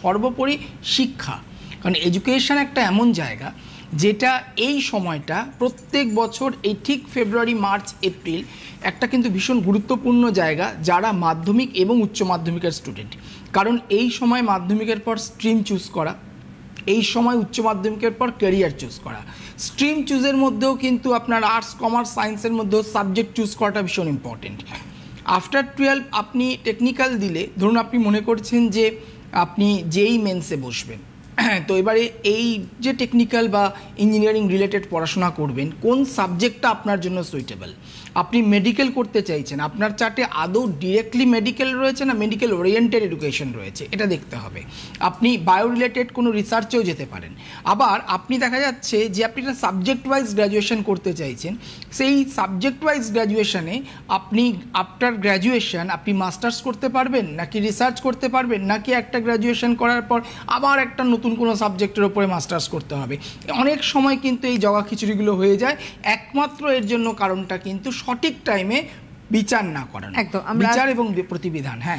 সর্বোপরি শিক্ষা। কারণ এডুকেশন একটা এমন জায়গা যেটা এই সময়টা প্রত্যেক বছর এই ঠিক ফেব্রুয়ারি, মার্চ, এপ্রিল একটা কিন্তু ভীষণ গুরুত্বপূর্ণ জায়গা যারা মাধ্যমিক এবং উচ্চ মাধ্যমিকের স্টুডেন্ট। কারণ এই সময় মাধ্যমিকের পর স্ট্রিম চুজ করা, এই সময় উচ্চ মাধ্যমিকের পর ক্যারিয়ার চুজ করা। স্ট্রিম চুজের মধ্যেও কিন্তু আপনার আর্টস, কমার্স, সায়েন্সের মধ্যেও সাবজেক্ট চুজ করাটা ভীষণ ইম্পর্টেন্ট। আফটার 12 আপনি টেকনিক্যাল দিলে, ধরুন আপনি মনে করছেন যে আপনি যেই মেন্সে বসবেন, তো এবারে এই যে টেকনিক্যাল বা ইঞ্জিনিয়ারিং রিলেটেড পড়াশোনা করবেন, কোন সাবজেক্টটা আপনার জন্য সুইটেবল। আপনি মেডিকেল করতে চাইছেন, আপনার চার্টে আদৌ ডিরেক্টলি মেডিকেল রয়েছে না মেডিকেল ওরিয়েন্টেড এডুকেশন রয়েছে, এটা দেখতে হবে। আপনি বায়ো রিলেটেড কোনো রিসার্চেও যেতে পারেন। আবার আপনি দেখা যাচ্ছে যে আপনি একটা সাবজেক্ট ওয়াইজ গ্র্যাজুয়েশন করতে চাইছেন, সেই সাবজেক্ট ওয়াইজ গ্র্যাজুয়েশনে আপনি আফটার গ্র্যাজুয়েশন আপনি মাস্টার্স করতে পারবেন, নাকি রিসার্চ করতে পারবেন, নাকি একটা গ্র্যাজুয়েশন করার পর আবার একটা নতুন কোনো সাবজেক্টের উপরে মাস্টার্স করতে হবে। অনেক সময় কিন্তু এই জগা খিচুড়িগুলো হয়ে যায়, একমাত্র এর জন্য কারণটা কিন্তু সঠিক টাইমে বিচার না করানো, একদম বিচার এবং প্রতিবিধান। হ্যাঁ,